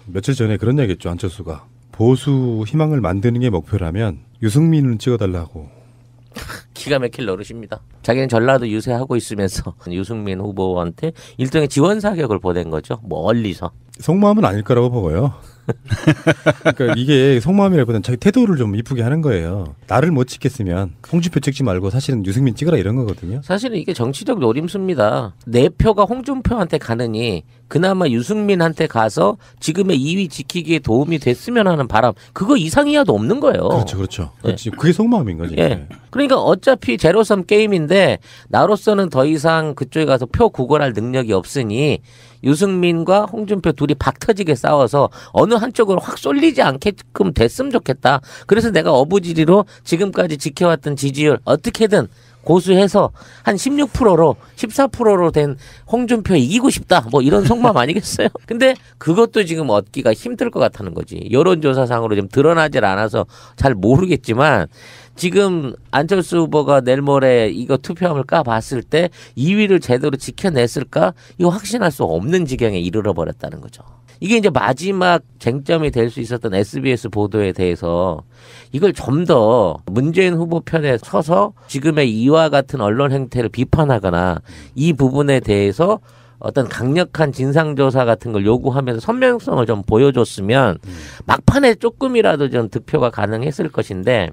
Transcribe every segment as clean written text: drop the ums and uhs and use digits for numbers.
며칠 전에 그런 얘기했죠. 안철수가 보수 희망을 만드는 게 목표라면 유승민을 찍어달라고. 기가 막힐 노릇입니다. 자기는 전라도 유세하고 있으면서 유승민 후보한테 일종의 지원 사격을 보낸 거죠. 멀리서. 속마음은 아닐 거라고 보고요. 그러니까 이게 속마음이라기보다는 자기 태도를 좀 이쁘게 하는 거예요. 나를 못 찍겠으면 홍준표 찍지 말고 사실은 유승민 찍으라 이런 거거든요. 사실은 이게 정치적 노림수입니다. 내 표가 홍준표한테 가느니 그나마 유승민한테 가서 지금의 2위 지키기에 도움이 됐으면 하는 바람, 그거 이상이야도 없는 거예요. 그렇죠, 그렇죠. 그렇지. 그게 속마음인 거지. 예. 그러니까 어차피 제로섬 게임인데 나로서는 더 이상 그쪽에 가서 표 구걸할 능력이 없으니 유승민과 홍준표 둘이 박터지게 싸워서 어느 한쪽으로 확 쏠리지 않게끔 됐으면 좋겠다. 그래서 내가 어부지리로 지금까지 지켜왔던 지지율 어떻게든 고수해서 한 16%로 14%로 된 홍준표 이기고 싶다. 뭐 이런 속마음 아니겠어요? 근데 그것도 지금 얻기가 힘들 것 같다는 거지. 여론조사상으로 좀 드러나질 않아서 잘 모르겠지만 지금 안철수 후보가 내일 모레 이거 투표함을 까봤을 때 2위를 제대로 지켜냈을까? 이거 확신할 수 없는 지경에 이르러 버렸다는 거죠. 이게 이제 마지막 쟁점이 될 수 있었던 SBS 보도에 대해서 이걸 좀 더 문재인 후보 편에 서서 지금의 이와 같은 언론 행태를 비판하거나 이 부분에 대해서 어떤 강력한 진상조사 같은 걸 요구하면서 선명성을 좀 보여줬으면 막판에 조금이라도 좀 득표가 가능했을 것인데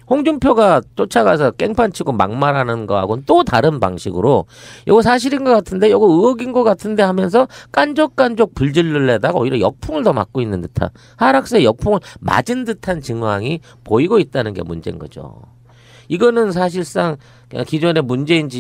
홍준표가 쫓아가서 깽판 치고 막말하는 거하고는 또 다른 방식으로 이거 사실인 것 같은데 이거 의혹인 것 같은데 하면서 깐족깐족 불질르려다가 오히려 역풍을 더 맞고 있는 듯한, 하락세의 역풍을 맞은 듯한 증황이 보이고 있다는 게 문제인 거죠. 이거는 사실상 그냥 기존의 문재인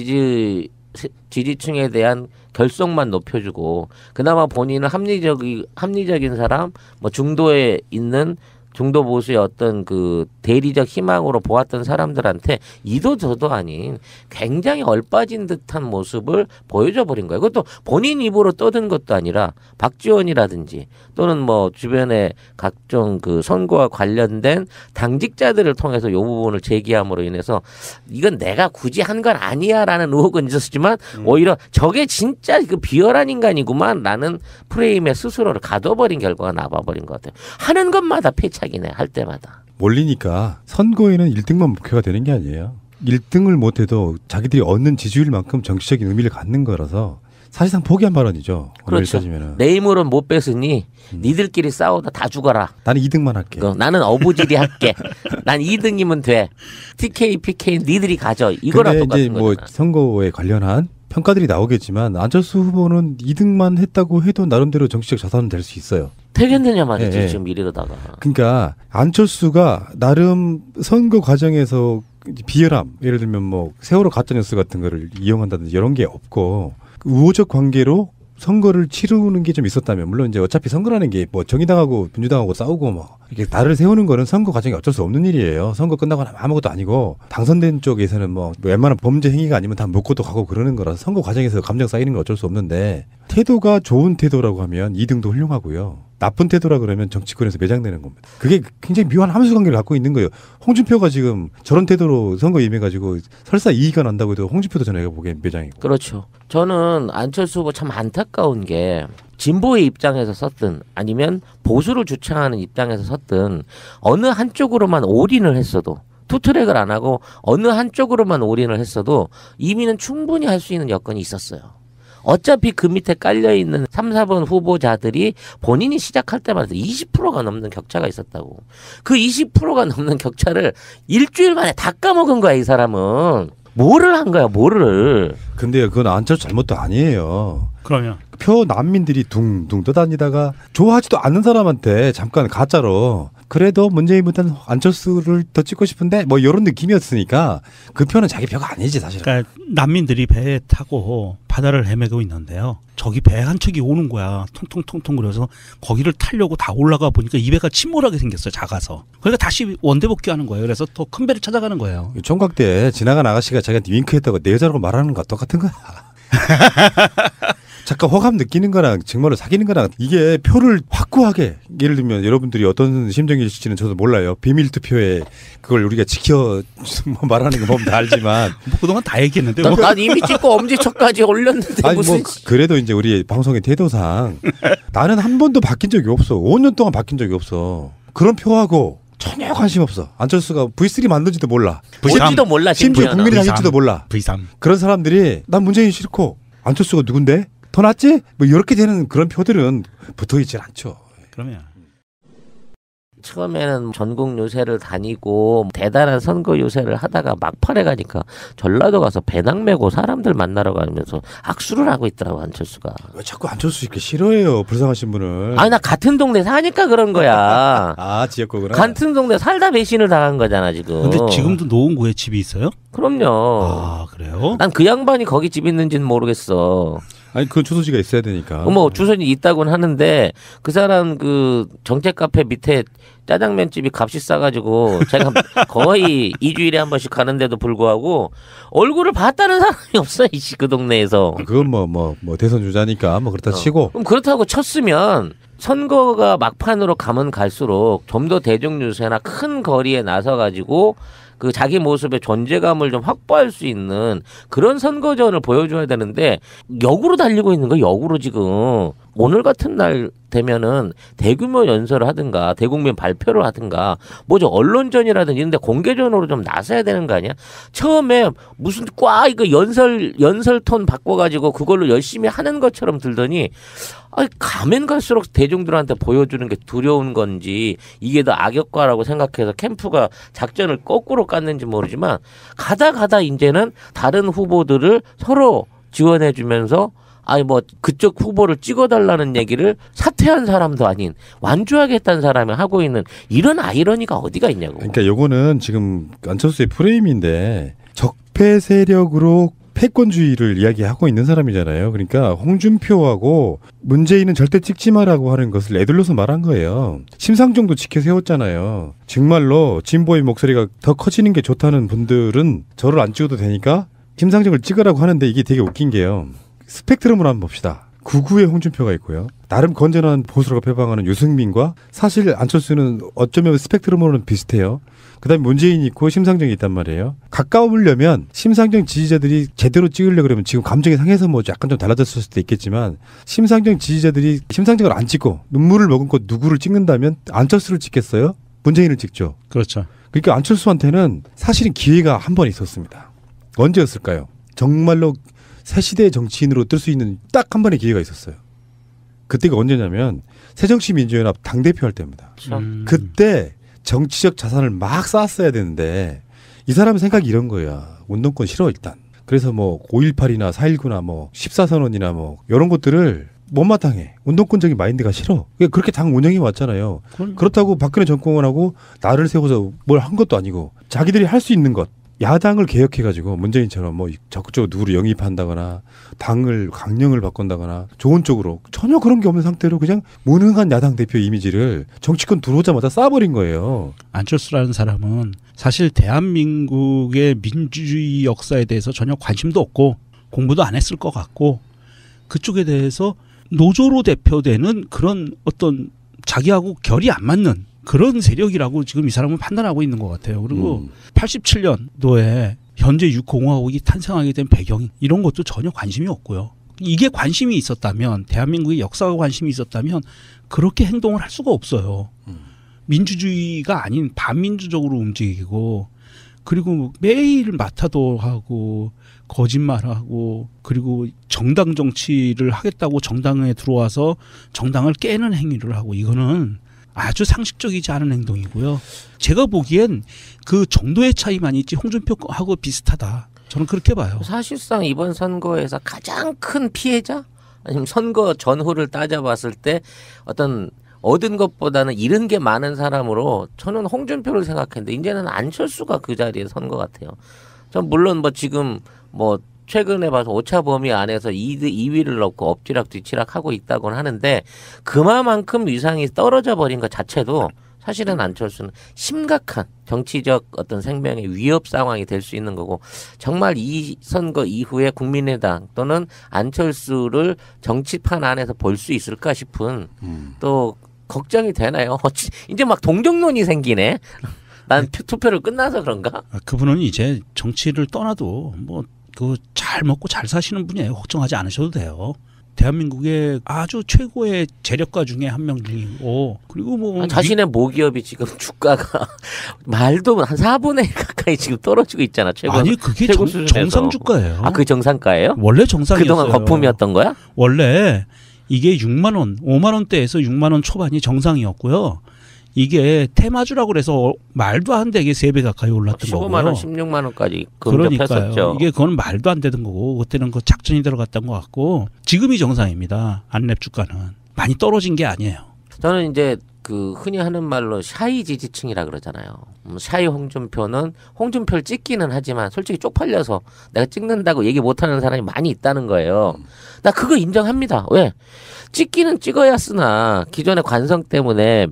지지층에 대한 결속만 높여주고 그나마 본인은 합리적인 사람, 뭐 중도에 있는 중도 보수의 어떤 그 대리적 희망으로 보았던 사람들한테 이도 저도 아닌 굉장히 얼빠진 듯한 모습을 보여줘 버린 거예요. 그것도 본인 입으로 떠든 것도 아니라 박지원이라든지 또는 뭐 주변에 각종 그 선거와 관련된 당직자들을 통해서 이 부분을 제기함으로 인해서 이건 내가 굳이 한 건 아니야라는 의혹은 있었지만 오히려 저게 진짜 그 비열한 인간이구만라는 프레임에 스스로를 가둬버린 결과가 나와버린 것 같아요. 하는 것마다 패착이네, 할 때마다. 몰리니까 선거에는 1등만 목표가 되는 게 아니에요. 1등을 못해도 자기들이 얻는 지지율만큼 정치적인 의미를 갖는 거라서 사실상 포기한 발언이죠. 그렇죠. 내 힘으로는 못 뺐으니 니들끼리 싸우다 다 죽어라. 나는 2등만 할게. 나는 어부지리 할게. 난 2등이면 돼. TK, PK 니들이 가져. 이거랑 똑같은 거잖아. 뭐 선거에 관련한 평가들이 나오겠지만 안철수 후보는 2등만 했다고 해도 나름대로 정치적 자산은 될 수 있어요. 되겠느냐 말이지. 네. 지금 이러다가. 그러니까 안철수가 나름 선거 과정에서 비열함, 예를 들면 뭐 세월호 가짜뉴스 같은 거를 이용한다든지 이런 게 없고 우호적 관계로 선거를 치르는 게 좀 있었다면, 물론 이제 어차피 선거라는 게 뭐 정의당하고 민주당하고 싸우고 뭐 이렇게 나를 세우는 거는 선거 과정이 어쩔 수 없는 일이에요. 선거 끝나고 아무것도 아니고 당선된 쪽에서는 뭐 웬만한 범죄 행위가 아니면 다 먹고도 가고 그러는 거라서 선거 과정에서 감정 쌓이는 건 어쩔 수 없는데, 태도가 좋은 태도라고 하면 2등도 훌륭하고요. 나쁜 태도라 그러면 정치권에서 매장되는 겁니다. 그게 굉장히 묘한 함수관계를 갖고 있는 거예요. 홍준표가 지금 저런 태도로 선거 임해가지고 설사 이의가 난다고 해도 홍준표도 전에 보기엔 매장이고. 그렇죠. 저는 안철수 후보 참 안타까운 게 진보의 입장에서 섰든 아니면 보수를 주창하는 입장에서 섰든 어느 한쪽으로만 올인을 했어도, 투트랙을 안 하고 어느 한쪽으로만 올인을 했어도 이미는 충분히 할 수 있는 여건이 있었어요. 어차피 그 밑에 깔려있는 3, 4번 후보자들이 본인이 시작할 때마다 20%가 넘는 격차가 있었다고. 그 20%가 넘는 격차를 일주일 만에 다 까먹은 거야, 이 사람은. 뭐를 한 거야, 뭐를. 근데 그건 안철수 잘못도 아니에요. 그러면 표 난민들이 둥둥 떠다니다가 좋아하지도 않는 사람한테 잠깐 가짜로 그래도 문재인보다는 안철수를 더 찍고 싶은데 뭐 이런 느낌이었으니까 그 표는 자기 표가 아니지 사실은. 그러니까 난민들이 배에 타고 바다를 헤매고 있는데요. 저기 배 한 척이 오는 거야. 통통통통 그래서 거기를 타려고 다 올라가 보니까 이 배가 침몰하게 생겼어요. 작아서. 그러니까 다시 원대 복귀하는 거예요. 그래서 더 큰 배를 찾아가는 거예요. 총각 때 지나간 아가씨가 자기한테 윙크했다고 내 여자라고 말하는 거와 똑같은 거야. 잠깐 호감 느끼는 거랑 정말로 사귀는 거랑 이게 표를 확 확고하게 예를 들면 여러분들이 어떤 심정일지는 저도 몰라요. 비밀 투표에 그걸 우리가 지켜 뭐 말하는 거 보면 다 알지만 뭐 그동안 다 얘기했는데 난 이미 찍고 엄지척까지 올렸는데 아니 무슨 뭐 그래도 이제 우리 방송의 태도상 나는 한 번도 바뀐 적이 없어. 5년 동안 바뀐 적이 없어. 그런 표하고 전혀 관심 없어. 안철수가 V3 만든지도 몰라. 뭔지도 몰라. 심지어 심지어는. 국민이 하실지도 몰라. V3 그런 사람들이 난 문재인 싫고 안철수가 누군데? 더 낫지? 뭐 이렇게 되는 그런 표들은 붙어 있질 않죠. 그러면 처음에는 전국 요새를 다니고 대단한 선거 요새를 하다가 막판에 가니까 전라도 가서 배낭 메고 사람들 만나러 가면서 악수를 하고 있더라고 안철수가. 왜 자꾸 안철수 이렇게 싫어해요? 불쌍하신 분을. 아니 나 같은 동네 사니까 그런 거야. 아 지역구구나. 같은 동네 살다 배신을 당한 거잖아 지금. 근데 지금도 노원구에 집이 있어요? 그럼요. 아 그래요? 난 그 양반이 거기 집 있는지는 모르겠어. 아니 그 주소지가 있어야 되니까. 뭐 주소지 있다고는 하는데 그 사람 그 정책 카페 밑에 짜장면 집이 값이 싸가지고 제가 거의 2주일에 한 번씩 가는데도 불구하고 얼굴을 봤다는 사람이 없어 이씨 그 동네에서. 그건 뭐 대선 주자니까 뭐 그렇다 치고. 그럼 그렇다고 쳤으면 선거가 막판으로 가면 갈수록 좀 더 대중 유세나 큰 거리에 나서 가지고 그 자기 모습의 존재감을 좀 확보할 수 있는 그런 선거전을 보여줘야 되는데 역으로 달리고 있는 거 역으로 지금 오늘 같은 날 되면은 대규모 연설을 하든가 대국민 발표를 하든가 뭐죠 언론전이라든지 이런데 공개전으로 좀 나서야 되는 거 아니야? 처음에 무슨 꽉 이거 연설 톤 바꿔가지고 그걸로 열심히 하는 것처럼 들더니 가면 갈수록 대중들한테 보여주는 게 두려운 건지 이게 더 악역과라고 생각해서 캠프가 작전을 거꾸로 깠는지 모르지만 가다 이제는 다른 후보들을 서로 지원해주면서 뭐 그쪽 후보를 찍어달라는 얘기를 사퇴한 사람도 아닌 완주하겠다는 사람이 하고 있는 이런 아이러니가 어디가 있냐고. 그러니까 요거는 지금 안철수의 프레임인데 적폐 세력으로 패권주의를 이야기하고 있는 사람이잖아요. 그러니까 홍준표하고 문재인은 절대 찍지 마라고 하는 것을 애들러서 말한 거예요. 심상정도 지켜 세웠잖아요. 정말로 진보의 목소리가 더 커지는 게 좋다는 분들은 저를 안 찍어도 되니까 심상정을 찍으라고 하는데 이게 되게 웃긴 게요. 스펙트럼으로 한번 봅시다. 구구의 홍준표가 있고요. 나름 건전한 보수라고 표방하는 유승민과 사실 안철수는 어쩌면 스펙트럼으로는 비슷해요. 그다음에 문재인이 있고 심상정이 있단 말이에요. 가까우려면 심상정 지지자들이 제대로 찍으려고 그러면 지금 감정이 상해서 뭐 약간 좀 달라졌을 수도 있겠지만 심상정 지지자들이 심상정을 안 찍고 눈물을 머금고 누구를 찍는다면 안철수를 찍겠어요? 문재인을 찍죠. 그렇죠. 그러니까 안철수한테는 사실은 기회가 한 번 있었습니다. 언제였을까요? 정말로 새 시대의 정치인으로 뜰 수 있는 딱 한 번의 기회가 있었어요. 그때가 언제냐면 새정치민주연합 당대표 할 때입니다. 그때 정치적 자산을 막 쌓았어야 되는데 이 사람 생각이 이런 거야. 운동권 싫어 일단. 그래서 뭐 5.18이나 4.19나 뭐 14선언이나 뭐 이런 것들을 못마땅해. 운동권적인 마인드가 싫어. 그렇게 당 운영해 왔잖아요. 그렇다고 박근혜 정권하고 나를 세워서 뭘 한 것도 아니고 자기들이 할 수 있는 것. 야당을 개혁해가지고 문재인처럼 뭐 적극적으로 누구를 영입한다거나 당을 강령을 바꾼다거나 좋은 쪽으로 전혀 그런 게 없는 상태로 그냥 무능한 야당 대표 이미지를 정치권 들어오자마자 쌓아버린 거예요. 안철수라는 사람은 사실 대한민국의 민주주의 역사에 대해서 전혀 관심도 없고 공부도 안 했을 것 같고 그쪽에 대해서 노조로 대표되는 그런 어떤 자기하고 결이 안 맞는 그런 세력이라고 지금 이 사람은 판단하고 있는 것 같아요. 그리고 87년도에 현재 육공화국이 탄생하게 된 배경 이런 것도 전혀 관심이 없고요. 이게 관심이 있었다면 대한민국의 역사가 관심이 있었다면 그렇게 행동을 할 수가 없어요. 민주주의가 아닌 반민주적으로 움직이고 그리고 매일 마타도하고 거짓말하고 그리고 정당 정치를 하겠다고 정당에 들어와서 정당을 깨는 행위를 하고 이거는 아주 상식적이지 않은 행동이고요. 제가 보기엔 그 정도의 차이만 있지 홍준표하고 비슷하다. 저는 그렇게 봐요. 사실상 이번 선거에서 가장 큰 피해자? 아니면 선거 전후를 따져봤을 때 어떤 얻은 것보다는 잃은 게 많은 사람으로 저는 홍준표를 생각했는데 이제는 안철수가 그 자리에 선 것 같아요. 전 물론 뭐 지금 뭐 최근에 봐서 오차 범위 안에서 2위를 넣고 엎치락 뒤치락 하고 있다고는 하는데 그만큼 위상이 떨어져 버린 것 자체도 사실은 안철수는 심각한 정치적 어떤 생명의 위협 상황이 될 수 있는 거고 정말 이 선거 이후에 국민의당 또는 안철수를 정치판 안에서 볼 수 있을까 싶은 또 걱정이 되나요? 이제 막 동정론이 생기네. 난 투표를 끝나서 그런가? 그분은 이제 정치를 떠나도 뭐 그 잘 먹고 잘 사시는 분이에요. 걱정하지 않으셔도 돼요. 대한민국의 아주 최고의 재력가 중에 한 명이고 그리고 뭐 자신의 모기업이 지금 주가가 말도 한 4분의 1 가까이 지금 떨어지고 있잖아. 최고. 아니 그게 최고 정상 주가예요. 아, 그 정상가예요? 원래 정상이었어요. 그동안 거품이었던 거야? 원래 이게 6만 원, 5만 원대에서 6만 원 초반이 정상이었고요. 이게 테마주라고 그래서 말도 안 되게 3배 가까이 올랐던 15만 거고요. 원, 16만 원까지 그러니까요. 근접했었죠. 이게 그건 말도 안 되던 거고 그때는 그 작전이 들어갔던 것 같고 지금이 정상입니다. 안랩 주가는 많이 떨어진 게 아니에요. 저는 이제 그 흔히 하는 말로 샤이 지지층이라 그러잖아요. 샤이 홍준표는 홍준표를 찍기는 하지만 솔직히 쪽팔려서 내가 찍는다고 얘기 못하는 사람이 많이 있다는 거예요. 나 그거 인정합니다. 왜? 찍기는 찍어야 쓰나 기존의 관성 때문에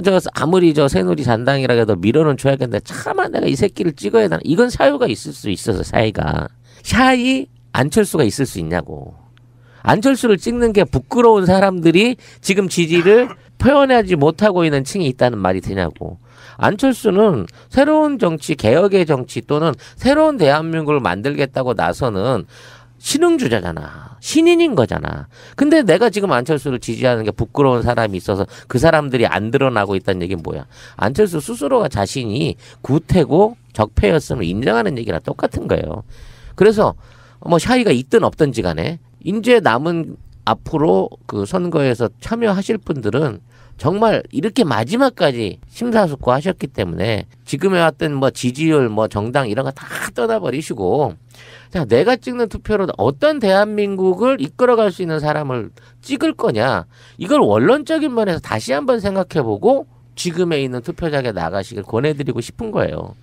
저 아무리 저 새누리 잔당이라 해도 밀어는 줘야겠는데 차마 내가 이 새끼를 찍어야 되나. 이건 사유가 있을 수 있어서 샤이가. 샤이 안철수가 있을 수 있냐고. 안철수를 찍는 게 부끄러운 사람들이 지금 지지를 표현하지 못하고 있는 층이 있다는 말이 되냐고. 안철수는 새로운 정치, 개혁의 정치 또는 새로운 대한민국을 만들겠다고 나서는 신흥주자잖아. 신인인 거잖아. 근데 내가 지금 안철수를 지지하는 게 부끄러운 사람이 있어서 그 사람들이 안 드러나고 있다는 얘기는 뭐야. 안철수 스스로가 자신이 구태고 적폐였음을 인정하는 얘기랑 똑같은 거예요. 그래서 뭐 샤이가 있든 없든지 간에 이제 남은 앞으로 그 선거에서 참여하실 분들은 정말 이렇게 마지막까지 심사숙고하셨기 때문에 지금에 왔던 뭐 지지율 뭐 정당 이런 거 다 떠나버리시고 자 내가 찍는 투표로 어떤 대한민국을 이끌어갈 수 있는 사람을 찍을 거냐 이걸 원론적인 면에서 다시 한번 생각해보고 지금에 있는 투표장에 나가시길 권해드리고 싶은 거예요.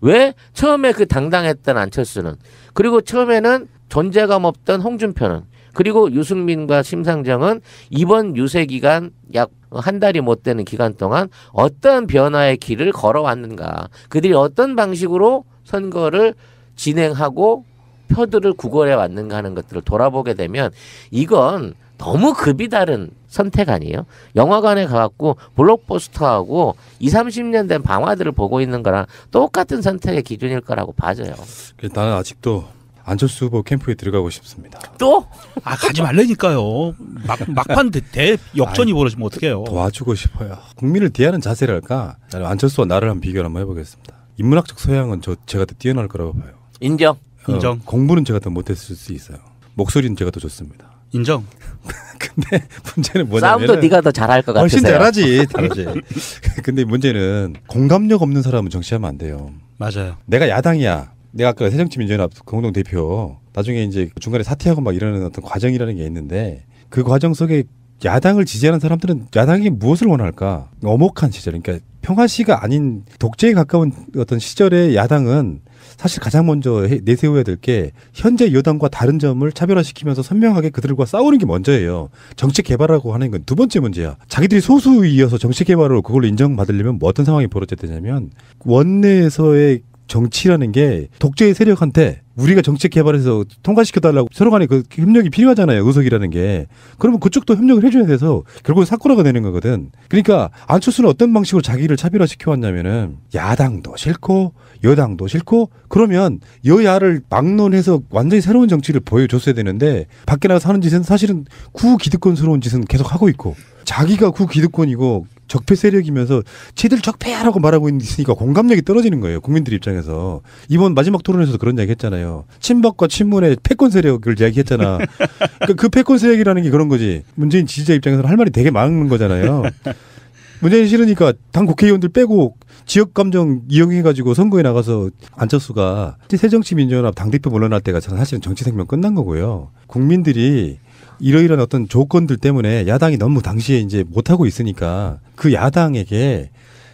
왜 처음에 그 당당했던 안철수는 그리고 처음에는 존재감 없던 홍준표는 그리고 유승민과 심상정은 이번 유세 기간 약 한 달이 못 되는 기간 동안 어떤 변화의 길을 걸어왔는가. 그들이 어떤 방식으로 선거를 진행하고 표들을 구걸해 왔는가 하는 것들을 돌아보게 되면 이건 너무 급이 다른 선택 아니에요? 영화관에 가갖고 블록버스터하고 20, 30년 된 방화들을 보고 있는 거랑 똑같은 선택의 기준일 거라고 봐져요. 나는 아직도 안철수 후보 캠프에 들어가고 싶습니다. 또? 아 가지 말라니까요. 막판 대 역전이 벌어지면 어떡해요. 도와주고 싶어요. 국민을 대하는 자세랄까. 나는 안철수와 나를 한번 비교를 한번 해보겠습니다. 인문학적 소양은 제가 더 뛰어날 거라고 봐요. 인정. 인정. 공부는 제가 더 못했을 수 있어요. 목소리는 제가 더 좋습니다. 인정. 근데 문제는 뭐냐면 싸움도 네가 더 잘할 것 같아요. 훨씬 잘하지. 근데 문제는 공감력 없는 사람은 정치하면 안 돼요. 맞아요. 내가 야당이야. 내가 아까 새정치민주연합 공동 대표 나중에 이제 중간에 사퇴하고 막 이러는 어떤 과정이라는 게 있는데 그 과정 속에 야당을 지지하는 사람들은 야당이 무엇을 원할까? 엄혹한 시절, 그러니까 평화시가 아닌 독재에 가까운 어떤 시절의 야당은 사실 가장 먼저 내세워야 될 게 현재 여당과 다른 점을 차별화시키면서 선명하게 그들과 싸우는 게 먼저예요. 정책 개발하고 하는 건 두 번째 문제야. 자기들이 소수이어서 정책 개발을 그걸로 인정받으려면 뭐 어떤 상황이 벌어져야 되냐면 원내에서의 정치라는 게 독재의 세력한테 우리가 정책 개발해서 통과시켜달라고 서로 간에 그 협력이 필요하잖아요. 의석이라는 게. 그러면 그쪽도 협력을 해줘야 돼서 결국은 사쿠라가 되는 거거든. 그러니까 안철수는 어떤 방식으로 자기를 차별화시켜왔냐면은 야당도 싫고 여당도 싫고 그러면 여야를 막론해서 완전히 새로운 정치를 보여줬어야 되는데 밖에 나가서 하는 짓은 사실은 구기득권스러운 짓은 계속 하고 있고 자기가 구기득권이고 적폐 세력이면서 쟤들 적폐야라고 말하고 있으니까 공감력이 떨어지는 거예요. 국민들 입장에서. 이번 마지막 토론에서도 그런 이야기 했잖아요. 친박과 친문의 패권 세력을 이야기했잖아. 그러니까 그 패권 세력이라는 게 그런 거지. 문재인 지지자 입장에서는 할 말이 되게 많은 거잖아요. 문재인 싫으니까 당 국회의원들 빼고 지역 감정 이용해가지고 선거에 나가서 안철수가 새정치민주연합 당대표 물러날 때가 사실은 정치 생명 끝난 거고요. 국민들이 이러이러한 어떤 조건들 때문에 야당이 너무 당시에 이제 못하고 있으니까 그 야당에게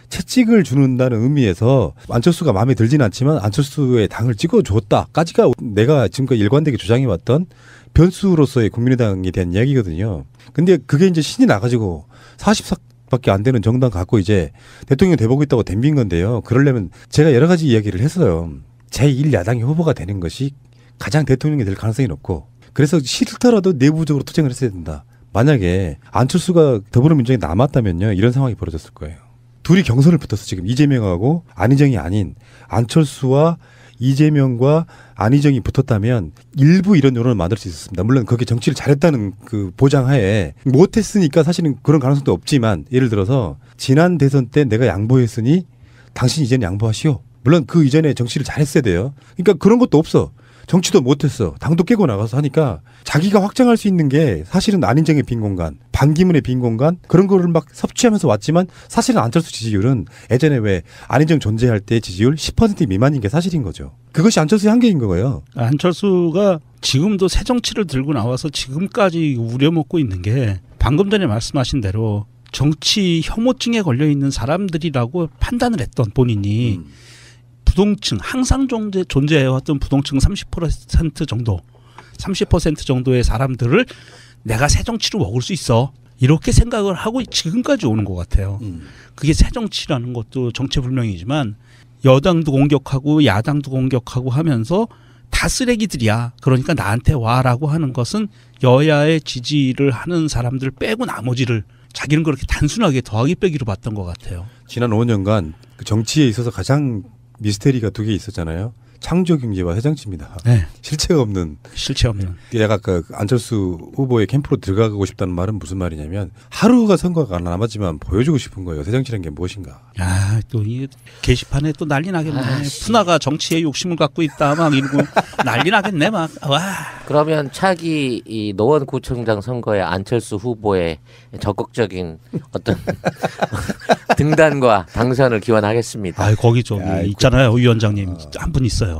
채찍을 주는다는 의미에서 안철수가 마음에 들지는 않지만 안철수의 당을 찍어줬다까지가 내가 지금까지 일관되게 주장해왔던 변수로서의 국민의당에 대한 이야기거든요. 근데 그게 이제 신이 나가지고 40석밖에 안 되는 정당 갖고 이제 대통령 돼보고 있다고 덤빈 건데요. 그러려면 제가 여러 가지 이야기를 했어요. 제1야당의 후보가 되는 것이 가장 대통령이 될 가능성이 높고 그래서 싫더라도 내부적으로 투쟁을 했어야 된다. 만약에 안철수가 더불어민주당에 남았다면요, 이런 상황이 벌어졌을 거예요. 둘이 경선을 붙었어. 지금 이재명하고 안희정이 아닌 안철수와 이재명과 안희정이 붙었다면 일부 이런 여론을 만들 수 있었습니다. 물론 그게 정치를 잘했다는 그 보장하에 못했으니까 사실은 그런 가능성도 없지만, 예를 들어서 지난 대선 때 내가 양보했으니 당신 이제는 양보하시오. 물론 그 이전에 정치를 잘했어야 돼요. 그러니까 그런 것도 없어. 정치도 못했어. 당도 깨고 나가서 하니까 자기가 확장할 수 있는 게 사실은 안희정의 빈 공간, 반기문의 빈 공간, 그런 거를 막 섭취하면서 왔지만, 사실은 안철수 지지율은 예전에 왜 안희정 존재할 때 지지율 10% 미만인 게 사실인 거죠. 그것이 안철수의 한계인 거예요. 안철수가 지금도 새 정치를 들고 나와서 지금까지 우려먹고 있는 게 방금 전에 말씀하신 대로 정치 혐오증에 걸려 있는 사람들이라고 판단을 했던 본인이 부동층, 항상 존재해왔던 부동층 30% 정도, 30% 정도의 사람들을 내가 새 정치로 먹을 수 있어, 이렇게 생각을 하고 지금까지 오는 것 같아요. 그게 새 정치라는 것도 정체불명이지만 여당도 공격하고 야당도 공격하고 하면서 다 쓰레기들이야, 그러니까 나한테 와라고 하는 것은 여야의 지지를 하는 사람들 빼고 나머지를 자기는 그렇게 단순하게 더하기 빼기로 봤던 것 같아요. 지난 5년간 그 정치에 있어서 가장 미스테리가 두 개 있었잖아요. 창조경제와 새정치입니다. 네. 실체가 없는. 내가 그 안철수 후보의 캠프로 들어가고 싶다는 말은 무슨 말이냐면, 하루가 선거가 남았지만 보여주고 싶은 거예요. 새정치라는 게 무엇인가. 야, 또 이 게시판에 또 난리 나겠네. 푸나가 정치에 욕심을 갖고 있다 막 이러고 난리 나겠네 막. 와. 그러면 차기 이 노원구청장 선거에 안철수 후보의 적극적인 어떤 등단과 당선을 기원하겠습니다. 아, 거기 좀 있잖아요, 위원장님 한 분 있어요.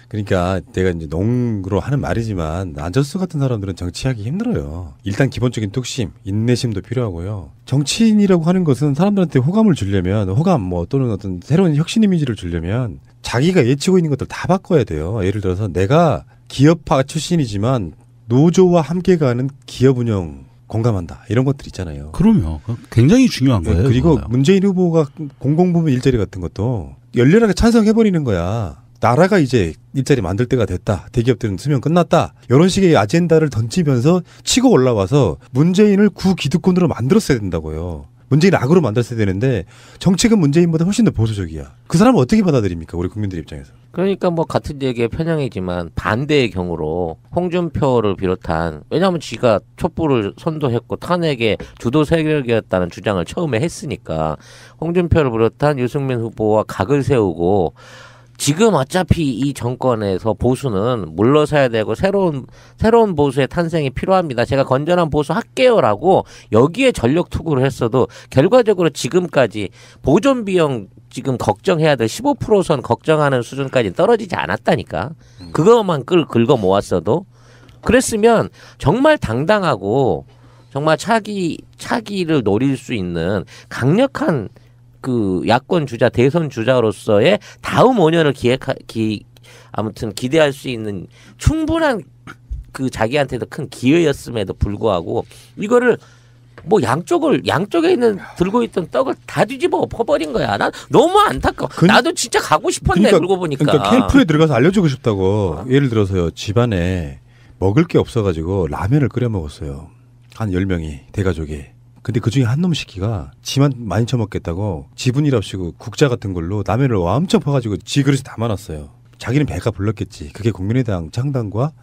그러니까 내가 이제 농으로 하는 말이지만, 안철수 같은 사람들은 정치하기 힘들어요. 일단 기본적인 뚝심, 인내심도 필요하고요. 정치인이라고 하는 것은 사람들한테 호감을 주려면, 호감 뭐 또는 어떤 새로운 혁신 이미지를 주려면 자기가 예치고 있는 것들 다 바꿔야 돼요. 예를 들어서 내가 기업파 출신이지만 노조와 함께 가는 기업 운영 공감한다, 이런 것들 있잖아요. 그럼요. 굉장히 중요한 거예요. 그리고 그거요. 문재인 후보가 공공부문 일자리 같은 것도 열렬하게 찬성해버리는 거야. 나라가 이제 일자리 만들 때가 됐다, 대기업들은 수명 끝났다, 이런 식의 아젠다를 던지면서 치고 올라와서 문재인을 구기득권으로 만들었어야 된다고요. 문재인을 악으로 만들었어야 되는데 정책은 문재인보다 훨씬 더 보수적이야. 그 사람은 어떻게 받아들입니까, 우리 국민들 입장에서. 그러니까 뭐 같은 얘기의 편향이지만 반대의 경우로 홍준표를 비롯한, 왜냐하면 지가 촛불을 선도했고 탄핵의 주도 세력이었다는 주장을 처음에 했으니까 홍준표를 비롯한 유승민 후보와 각을 세우고, 지금 어차피 이 정권에서 보수는 물러서야 되고 새로운 보수의 탄생이 필요합니다. 제가 건전한 보수 할게요라고 여기에 전력 투구를 했어도 결과적으로 지금까지 보존 비용 지금 걱정해야 될 15%선 걱정하는 수준까지 떨어지지 않았다니까. 그것만 긁어 모았어도. 그랬으면 정말 당당하고 정말 차기를 노릴 수 있는 강력한 그 야권 주자, 대선 주자로서의 다음 5년을 아무튼 기대할 수 있는 충분한 그 자기한테도 큰 기회였음에도 불구하고 이거를 뭐 양쪽에 있는 들고 있던 떡을 다 뒤집어 엎어버린 거야. 난 너무 안타까워. 나도 진짜 가고 싶었네. 그러고 보니까. 그러니까 캠프에 들어가서 알려주고 싶다고. 예를 들어서요, 집안에 먹을 게 없어가지고 라면을 끓여 먹었어요. 한 10명이 대가족이. 근데 그중에 한 놈 시키가 지만 많이 처먹겠다고 지분이랍시고 국자 같은 걸로 라면을 엄청 퍼가지고 지 그릇에 담아놨어요. 자기는 배가 불렀겠지. 그게 국민의당 창당과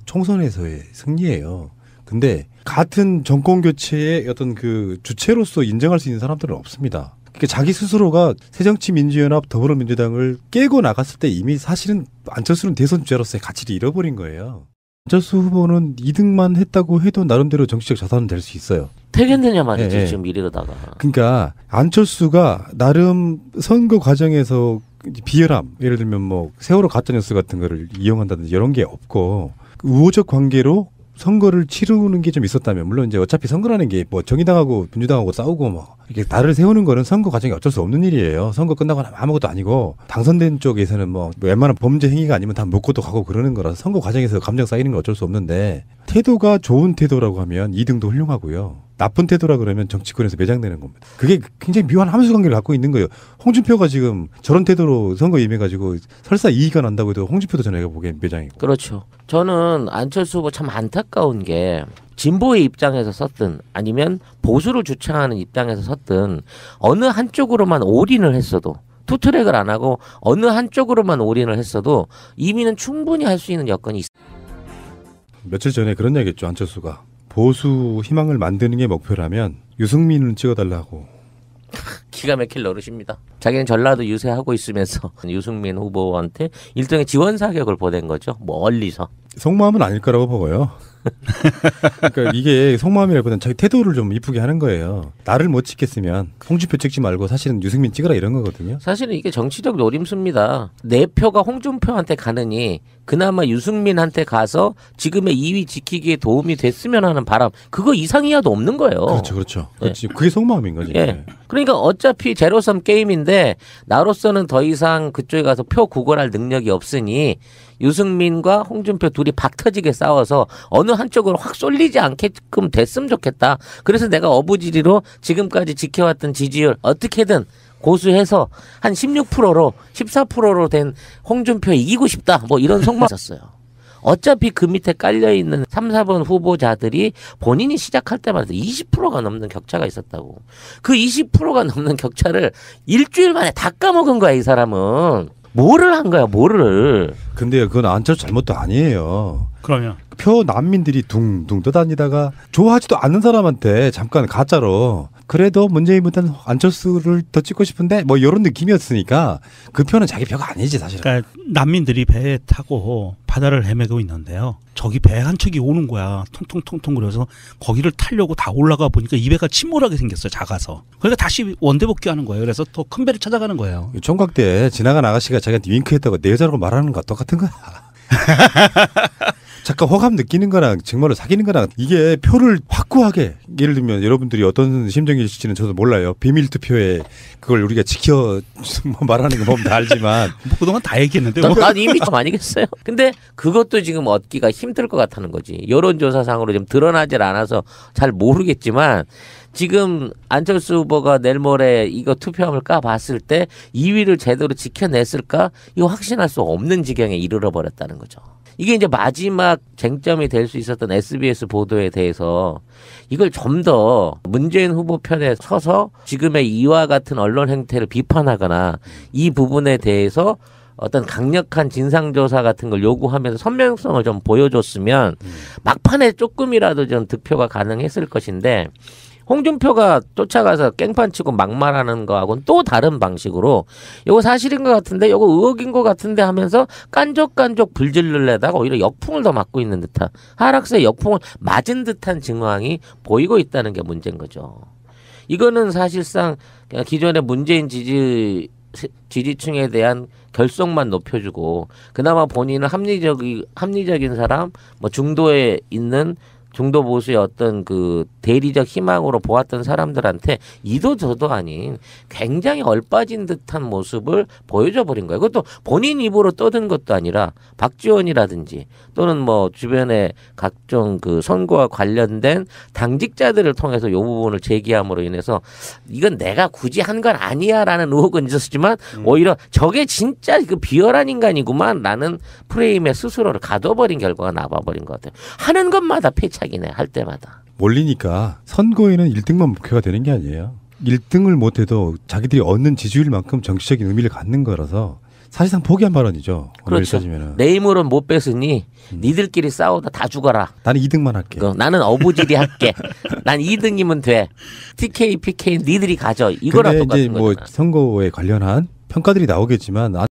총선에서의 승리예요. 근데 같은 정권 교체의 어떤 그 주체로서 인정할 수 있는 사람들은 없습니다. 그러니까 자기 스스로가 새정치민주연합 더불어민주당을 깨고 나갔을 때 이미 사실은 안철수는 대선 주자로서의 가치를 잃어버린 거예요. 안철수 후보는 2등만 했다고 해도 나름대로 정치적 자산은 될 수 있어요. 되겠느냐 말이지. 네. 지금 이러다가. 그러니까 안철수가 나름 선거 과정에서 비열함, 예를 들면 뭐 세월호 가짜뉴스 같은 거를 이용한다든지 이런 게 없고, 우호적 관계로 선거를 치르는 게 좀 있었다면, 물론 이제 어차피 선거라는 게 뭐 정의당하고 민주당하고 싸우고 뭐 이렇게 나를 세우는 거는 선거 과정이 어쩔 수 없는 일이에요. 선거 끝나고 나면 아무것도 아니고, 당선된 쪽에서는 뭐 웬만한 범죄 행위가 아니면 다 묻고도 가고 그러는 거라서 선거 과정에서 감정 쌓이는 건 어쩔 수 없는데, 태도가 좋은 태도라고 하면 2등도 훌륭하고요. 나쁜 태도라 그러면 정치권에서 매장되는 겁니다. 그게 굉장히 묘한 함수관계를 갖고 있는 거예요. 홍준표가 지금 저런 태도로 선거 임해가지고 설사 이의가 난다고 해도 홍준표도 저는 보기엔 매장이고. 그렇죠. 저는 안철수 후보 참 안타까운 게 진보의 입장에서 섰든 아니면 보수를 주창하는 입장에서 섰든 어느 한쪽으로만 올인을 했어도 투트랙을 안 하고 어느 한쪽으로만 올인을 했어도 이미는 충분히 할 수 있는 여건이 있습니다. 며칠 전에 그런 얘기 했죠. 안철수가. 보수 희망을 만드는 게 목표라면 유승민을 찍어달라고. 기가 막힐 노릇입니다. 자기는 전라도 유세하고 있으면서 유승민 후보한테 일종의 지원 사격을 보낸 거죠. 멀리서. 속마음은 아닐 거라고 보고요. 그러니까 이게 속마음이라기보다는 자기 태도를 좀 이쁘게 하는 거예요. 나를 못 찍겠으면 홍준표 찍지 말고 사실은 유승민 찍으라 이런 거거든요. 사실은 이게 정치적 노림수입니다. 내 표가 홍준표한테 가느니 그나마 유승민한테 가서 지금의 2위 지키기에 도움이 됐으면 하는 바람, 그거 이상이야도 없는 거예요. 그렇죠, 그렇죠. 그렇지. 그게 속마음인 거지. 예. 그러니까 어차피 제로섬 게임인데 나로서는 더 이상 그쪽에 가서 표 구걸할 능력이 없으니 유승민과 홍준표 둘이 박터지게 싸워서 어느 한쪽으로 확 쏠리지 않게끔 됐으면 좋겠다. 그래서 내가 어부지리로 지금까지 지켜왔던 지지율 어떻게든 고수해서 한 16%로 14%로 된 홍준표 이기고 싶다. 뭐 이런 속마음 있었어요. 어차피 그 밑에 깔려있는 3, 4번 후보자들이 본인이 시작할 때마다 20%가 넘는 격차가 있었다고. 그 20%가 넘는 격차를 일주일 만에 다 까먹은 거야, 이 사람은. 뭐를 한 거야, 뭐를. 근데 그건 안철수 잘못도 아니에요. 그러면 표 난민들이 둥둥 떠다니다가 좋아하지도 않는 사람한테 잠깐 가짜로 그래도 문재인보다는 안철수를 더 찍고 싶은데 뭐 이런 느낌이었으니까 그 표는 자기 표가 아니지 사실은. 그러니까 난민들이 배에 타고 바다를 헤매고 있는데요. 저기 배 한 척이 오는 거야. 통통통통 그래서 거기를 타려고 다 올라가 보니까 이 배가 침몰하게 생겼어요. 작아서. 그러니까 다시 원대 복귀하는 거예요. 그래서 더 큰 배를 찾아가는 거예요. 총각 때 지나간 아가씨가 자기한테 윙크했다고 내 여자라고 말하는 거 똑같은 거야. 잠깐 호감 느끼는 거랑 정말로 사귀는 거랑 이게 표를 확고하게 예를 들면 여러분들이 어떤 심정이실지는 저도 몰라요. 비밀 투표에 그걸 우리가 지켜 말하는 거 보면 다 알지만 뭐 그동안 다 얘기했는데 난 이미 좀 아니겠어요. 근데 그것도 지금 얻기가 힘들 것 같다는 거지. 여론조사상으로 좀 드러나질 않아서 잘 모르겠지만 지금 안철수 후보가 내일 모레 이거 투표함을 까봤을 때 2위를 제대로 지켜냈을까? 이거 확신할 수 없는 지경에 이르러 버렸다는 거죠. 이게 이제 마지막 쟁점이 될 수 있었던 SBS 보도에 대해서 이걸 좀 더 문재인 후보 편에 서서 지금의 이와 같은 언론 행태를 비판하거나 이 부분에 대해서 어떤 강력한 진상조사 같은 걸 요구하면서 선명성을 좀 보여줬으면 막판에 조금이라도 좀 득표가 가능했을 것인데 홍준표가 쫓아가서 깽판 치고 막말하는 거하고는 또 다른 방식으로 이거 사실인 것 같은데 이거 의혹인 것 같은데 하면서 깐족깐족 불질르려다가 오히려 역풍을 더 맞고 있는 듯한 하락세의 역풍을 맞은 듯한 증황이 보이고 있다는 게 문제인 거죠. 이거는 사실상 그냥 기존의 문재인 지지층에 대한 결속만 높여주고 그나마 본인은 합리적인 사람 뭐 중도에 있는 중도 보수의 어떤 그 대리적 희망으로 보았던 사람들한테 이도 저도 아닌 굉장히 얼빠진 듯한 모습을 보여줘 버린 거예요. 그것도 본인 입으로 떠든 것도 아니라 박지원이라든지 또는 뭐 주변에 각종 그 선거와 관련된 당직자들을 통해서 이 부분을 제기함으로 인해서 이건 내가 굳이 한 건 아니야라는 의혹은 있었지만 오히려 저게 진짜 그 비열한 인간이구만라는 프레임에 스스로를 가둬버린 결과가 나와버린 것 같아요. 하는 것마다 패착이네 할 때마다. 몰리니까 선거에는 1등만 목표가 되는 게 아니에요. 1등을 못해도 자기들이 얻는 지지율만큼 정치적인 의미를 갖는 거라서 사실상 포기한 발언이죠. 그렇죠. 내 힘으로는 못 뺐으니 니들끼리 싸우다 다 죽어라. 나는 2등만 할게. 나는 어부지리 할게. 난 2등이면 돼. TK, PK 니들이 가져. 이거랑 근데 똑같은 이제 뭐 거잖아. 선거에 관련한 평가들이 나오겠지만